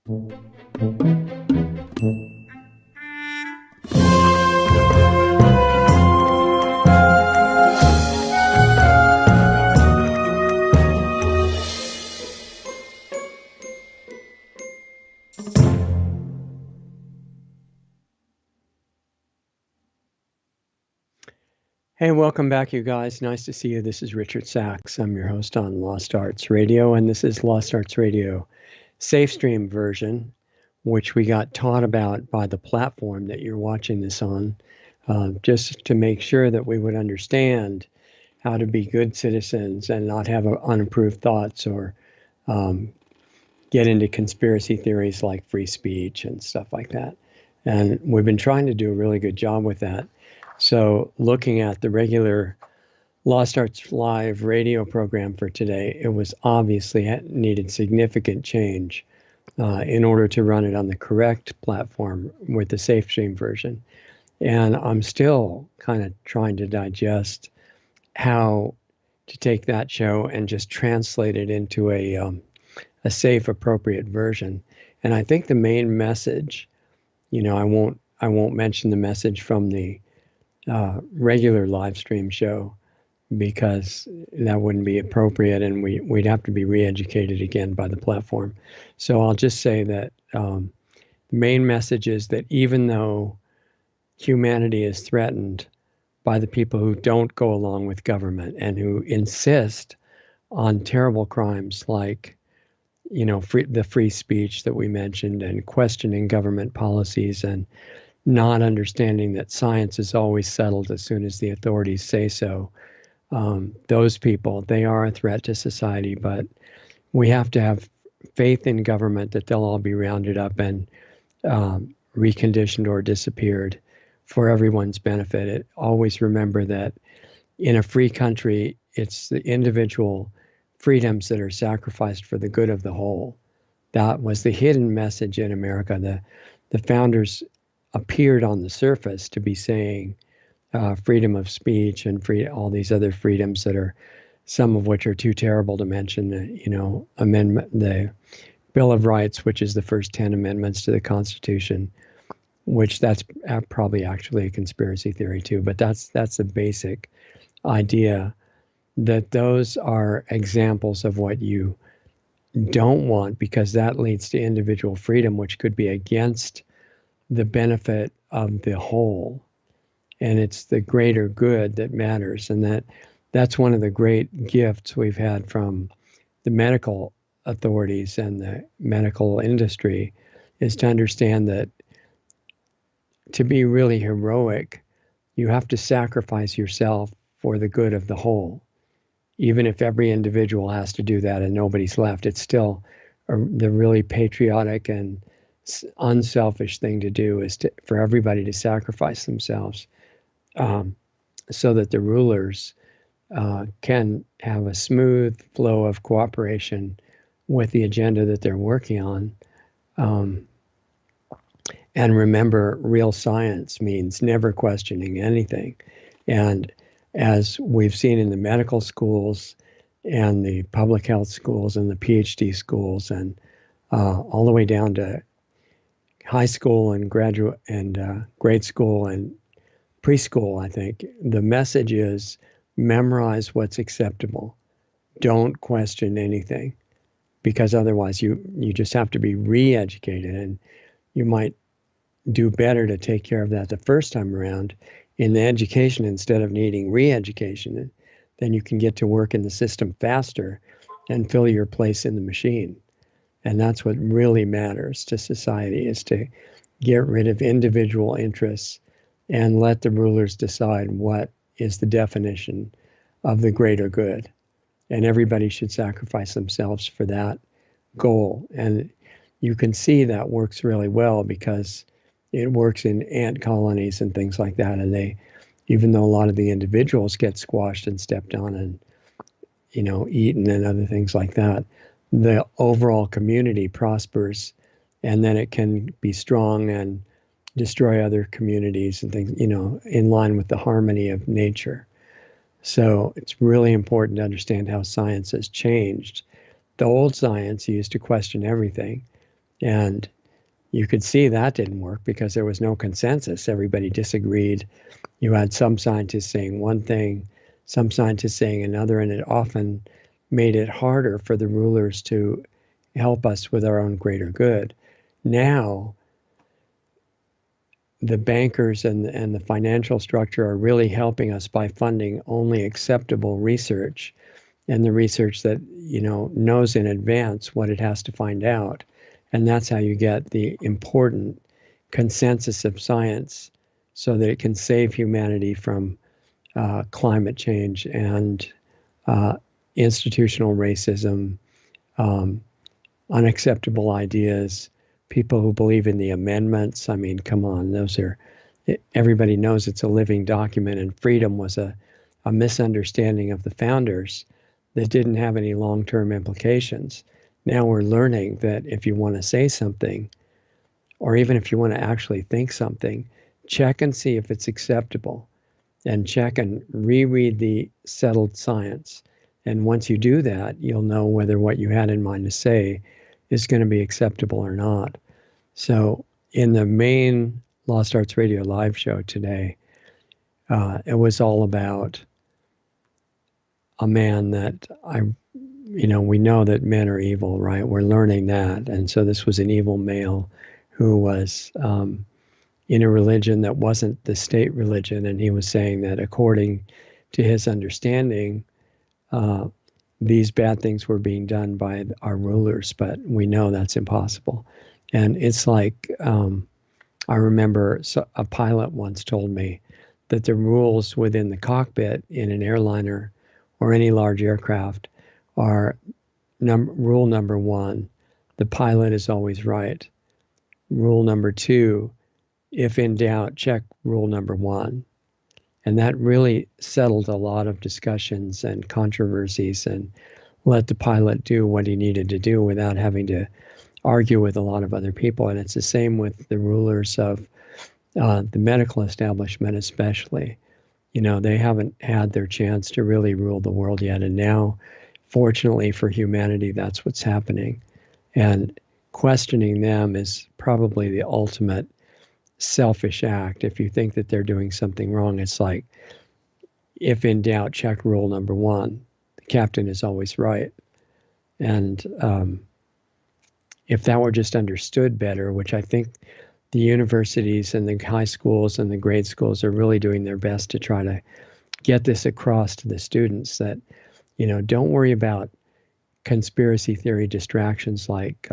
Hey, welcome back, you guys. Nice to see you. This is Richard Sachs. I'm your host on Lost Arts Radio, and this is Lost Arts Radio Safe Stream version, which we got taught about by the platform that you're watching this on, just to make sure that we would understand how to be good citizens and not have unapproved thoughts or get into conspiracy theories like free speech and stuff like that. And we've been trying to do a really good job with that. So looking at the regular Lost Arts Live radio program for today, it was obviously needed significant change in order to run it on the correct platform with the safe stream version. And I'm still kind of trying to digest how to take that show and just translate it into a safe, appropriate version. And I think the main message, I won't mention the message from the regular live stream show because that wouldn't be appropriate and we'd have to be re-educated again by the platform. So I'll just say that the main message is that even though humanity is threatened by the people who don't go along with government and who insist on terrible crimes like, the free speech that we mentioned and questioning government policies and not understanding that science is always settled as soon as the authorities say so. Those people, they are a threat to society, but we have to have faith in government that they'll all be rounded up and reconditioned or disappeared for everyone's benefit. Always remember that in a free country, it's the individual freedoms that are sacrificed for the good of the whole. That was the hidden message in America. The founders appeared on the surface to be saying freedom of speech and all these other freedoms that are, some of which are too terrible to mention. The Bill of Rights, which is the first 10 amendments to the Constitution, which that's probably actually a conspiracy theory too. But that's the basic idea that those are examples of what you don't want, because that leads to individual freedom, which could be against the benefit of the whole. And it's the greater good that matters. And that's one of the great gifts we've had from the medical authorities and the medical industry, is to understand that to be really heroic, you have to sacrifice yourself for the good of the whole. Even if every individual has to do that and nobody's left, it's still the really patriotic and unselfish thing to do is for everybody to sacrifice themselves so that the rulers can have a smooth flow of cooperation with the agenda that they're working on. And remember, real science means never questioning anything. And as we've seen in the medical schools and the public health schools and the PhD schools and all the way down to high school and graduate and grade school and preschool, I think the message is memorize what's acceptable. Don't question anything, because otherwise you just have to be re-educated, and you might do better to take care of that the first time around in the education instead of needing re-education. Then you can get to work in the system faster and fill your place in the machine. And that's what really matters to society, is to get rid of individual interests and let the rulers decide what is the definition of the greater good. And everybody should sacrifice themselves for that goal. And you can see that works really well because it works in ant colonies and things like that. And even though a lot of the individuals get squashed and stepped on and, eaten and other things like that, the overall community prospers, and then it can be strong and destroy other communities and things, in line with the harmony of nature. So it's really important to understand how science has changed. The old science used to question everything. And you could see that didn't work because there was no consensus. Everybody disagreed. You had some scientists saying one thing, some scientists saying another, and it often made it harder for the rulers to help us with our own greater good. Now, the bankers and the financial structure are really helping us by funding only acceptable research, and the research that knows in advance what it has to find out. And that's how you get the important consensus of science so that it can save humanity from climate change and institutional racism, unacceptable ideas, people who believe in the amendments. I mean, come on, everybody knows it's a living document, and freedom was a misunderstanding of the founders that didn't have any long-term implications. Now we're learning that if you want to say something, or even if you want to actually think something, check and see if it's acceptable, and check and reread the settled science. And once you do that, you'll know whether what you had in mind to say is going to be acceptable or not. So in the main Lost Arts Radio live show today, it was all about a man that we know that men are evil, right? We're learning that. And so this was an evil male who was in a religion that wasn't the state religion. And he was saying that according to his understanding, these bad things were being done by our rulers, but we know that's impossible. And it's like, I remember a pilot once told me that the rules within the cockpit in an airliner or any large aircraft are rule number 1, the pilot is always right. Rule number 2, if in doubt, check rule number 1. And that really settled a lot of discussions and controversies and let the pilot do what he needed to do without having to argue with a lot of other people. And it's the same with the rulers of the medical establishment, especially. They haven't had their chance to really rule the world yet. And now, fortunately for humanity, that's what's happening. And questioning them is probably the ultimate selfish act. If you think that they're doing something wrong, it's like, if in doubt, check rule number 1. The captain is always right. And if that were just understood better, which I think the universities and the high schools and the grade schools are really doing their best to try to get this across to the students, that, don't worry about conspiracy theory distractions like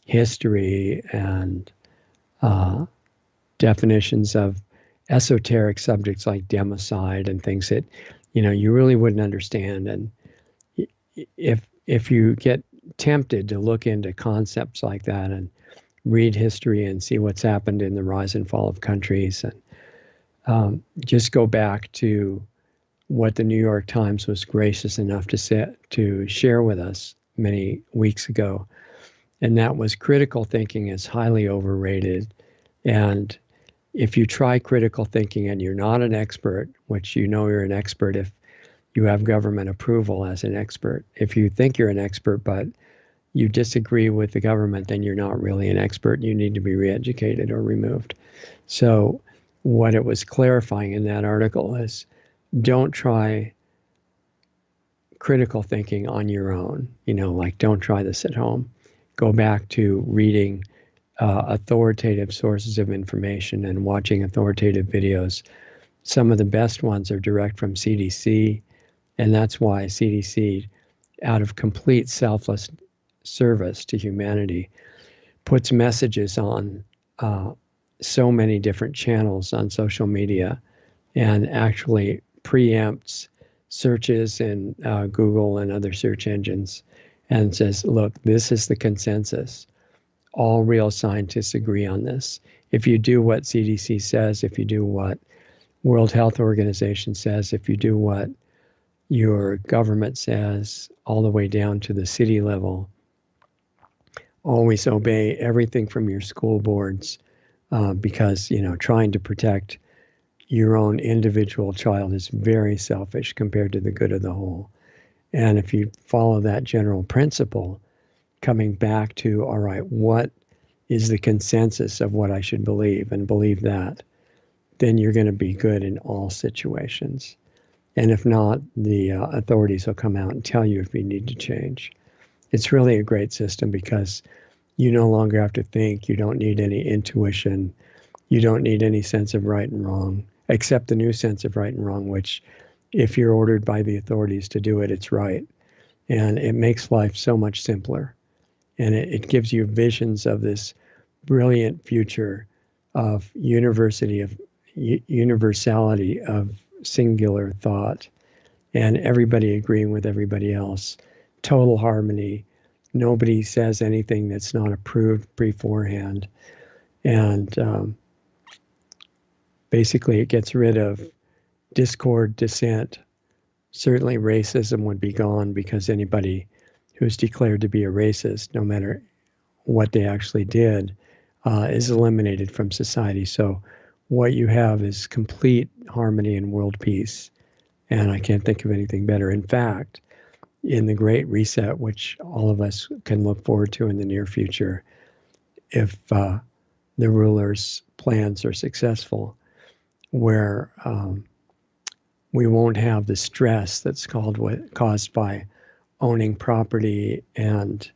history and definitions of esoteric subjects like democide and things that, you really wouldn't understand. And if you get tempted to look into concepts like that and read history and see what's happened in the rise and fall of countries, and just go back to what the New York Times was gracious enough to share with us many weeks ago. And that was critical thinking is highly overrated. And if you try critical thinking and you're not an expert, which you're an expert if you have government approval as an expert. If you think you're an expert, but you disagree with the government, then you're not really an expert. You need to be re-educated or removed. So what it was clarifying in that article is, don't try critical thinking on your own. Don't try this at home. Go back to reading authoritative sources of information and watching authoritative videos. Some of the best ones are direct from CDC, and that's why CDC, out of complete selfless service to humanity, puts messages on so many different channels on social media and actually preempts searches in Google and other search engines and says, look, this is the consensus. All real scientists agree on this. If you do what CDC says, if you do what World Health Organization says, if you do what your government says, all the way down to the city level, always obey everything from your school boards, because, trying to protect your own individual child is very selfish compared to the good of the whole. And if you follow that general principle, coming back to, all right, what is the consensus of what I should believe, and believe that, then you're going to be good in all situations. And if not, the authorities will come out and tell you if you need to change. It's really a great system because you no longer have to think. You don't need any intuition. You don't need any sense of right and wrong, except the new sense of right and wrong, which if you're ordered by the authorities to do it, it's right. And it makes life so much simpler. And it gives you visions of this brilliant future of universality of singular thought, and everybody agreeing with everybody else, total harmony. Nobody says anything that's not approved beforehand. And basically it gets rid of discord, dissent. Certainly racism would be gone, because anybody who's declared to be a racist, no matter what they actually did, is eliminated from society. So what you have is complete harmony and world peace. And I can't think of anything better. In fact, in the Great Reset, which all of us can look forward to in the near future, if the rulers' plans are successful, where we won't have the stress that's caused by owning property and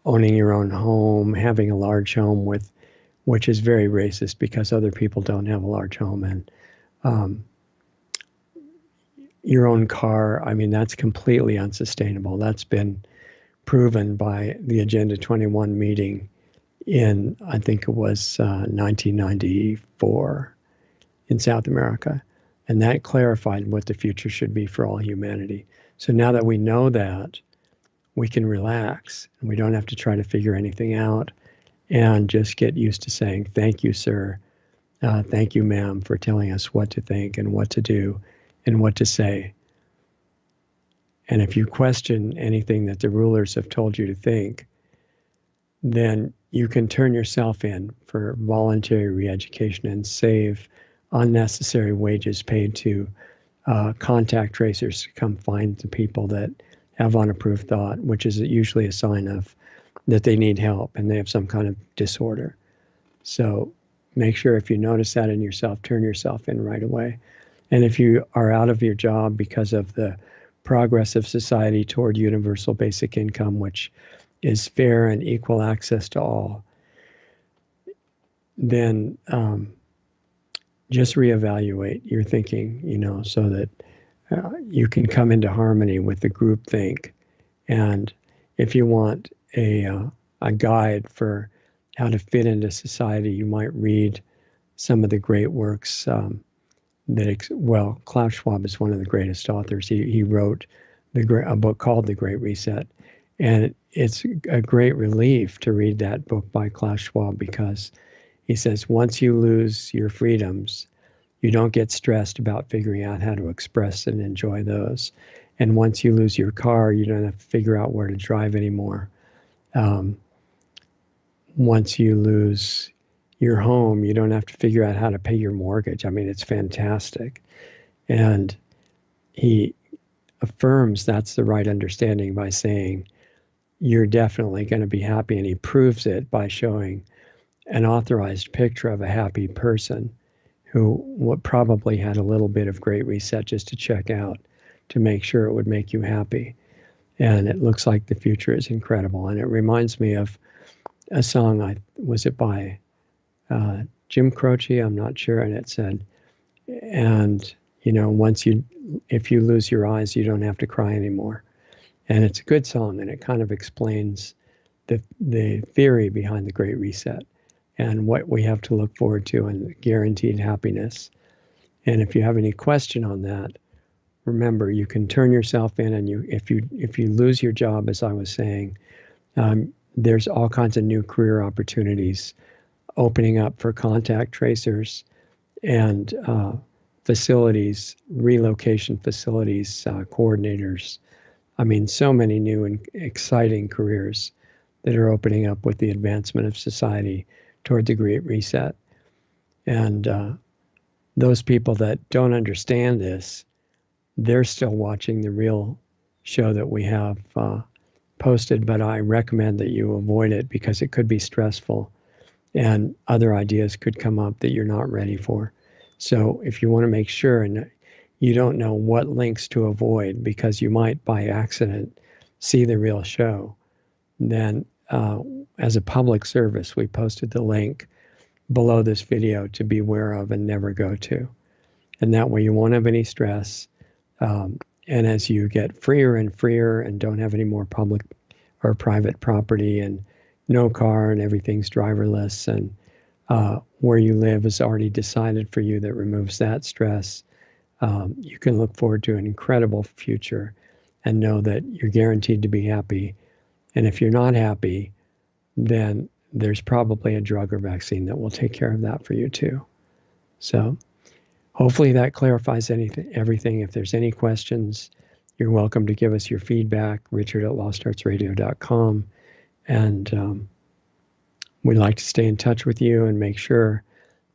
owning your own home, having a large home, which is very racist because other people don't have a large home, and your own car. I mean, that's completely unsustainable. That's been proven by the Agenda 21 meeting in, I think it was 1994 in South America. And that clarified what the future should be for all humanity. So now that we know that, we can relax, and we don't have to try to figure anything out, and just get used to saying, thank you, sir. Thank you, ma'am, for telling us what to think and what to do and what to say. And if you question anything that the rulers have told you to think, then you can turn yourself in for voluntary re-education and save unnecessary wages paid to contact tracers to come find the people that have unapproved thought, which is usually a sign of that they need help and they have some kind of disorder. So make sure, if you notice that in yourself, turn yourself in right away. And if you are out of your job because of the progress of society toward universal basic income, which is fair and equal access to all, then just reevaluate your thinking, so that you can come into harmony with the group think. And if you want a guide for how to fit into society, you might read some of the great works Klaus Schwab is one of the greatest authors. He wrote a book called The Great Reset. And it's a great relief to read that book by Klaus Schwab, because he says, once you lose your freedoms, you don't get stressed about figuring out how to express and enjoy those. And once you lose your car, you don't have to figure out where to drive anymore. Once you lose your home, you don't have to figure out how to pay your mortgage. I mean, it's fantastic. And he affirms that's the right understanding by saying, you're definitely going to be happy. And he proves it by showing an authorized picture of a happy person who probably had a little bit of Great Reset just to check out, to make sure it would make you happy. And it looks like the future is incredible. And it reminds me of a song, was it by Jim Croce? I'm not sure. And it said, and if you lose your eyes, you don't have to cry anymore. And it's a good song, and it kind of explains the theory behind the Great Reset and what we have to look forward to and guaranteed happiness. And if you have any question on that, remember, you can turn yourself in, and if you lose your job, as I was saying, there's all kinds of new career opportunities opening up for contact tracers and facilities, relocation facilities, coordinators. I mean, so many new and exciting careers that are opening up with the advancement of society toward the Great Reset. And those people that don't understand this, they're still watching the real show that we have posted, but I recommend that you avoid it because it could be stressful and other ideas could come up that you're not ready for. So if you want to make sure and you don't know what links to avoid because you might by accident see the real show, then as a public service, we posted the link below this video to be aware of and never go to. And that way you won't have any stress. And as you get freer and freer and don't have any more public or private property and no car and everything's driverless and where you live is already decided for you, that removes that stress, you can look forward to an incredible future and know that you're guaranteed to be happy. And if you're not happy, then there's probably a drug or vaccine that will take care of that for you too. So hopefully that clarifies everything. If there's any questions, you're welcome to give us your feedback, richard@lostartsradio.com. And we'd like to stay in touch with you and make sure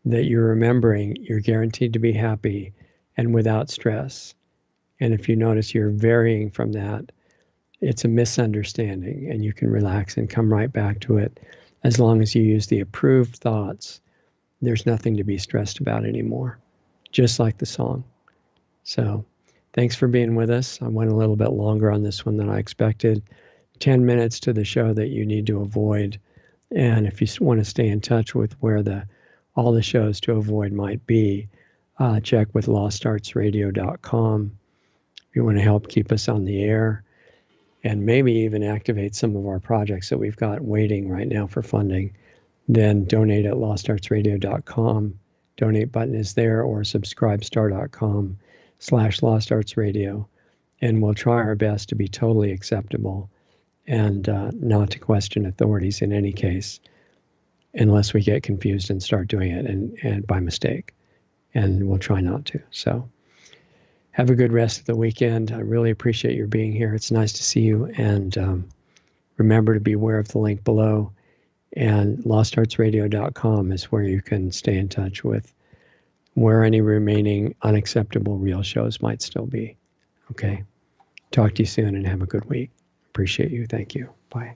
that you're remembering you're guaranteed to be happy and without stress. And if you notice you're varying from that, it's a misunderstanding and you can relax and come right back to it. As long as you use the approved thoughts, there's nothing to be stressed about anymore, just like the song. So thanks for being with us. I went a little bit longer on this one than I expected. 10 minutes to the show that you need to avoid. And if you want to stay in touch with where all the shows to avoid might be, check with lostartsradio.com. If you want to help keep us on the air and maybe even activate some of our projects that we've got waiting right now for funding, then donate at lostartsradio.com. Donate button is there, or subscribestar.com/lostartsradio. And we'll try our best to be totally acceptable and not to question authorities in any case, unless we get confused and start doing it and by mistake. And we'll try not to. So have a good rest of the weekend. I really appreciate your being here. It's nice to see you. And remember to be aware of the link below. And lostartsradio.com is where you can stay in touch with where any remaining unacceptable real shows might still be. Okay. Talk to you soon and have a good week. Appreciate you. Thank you. Bye.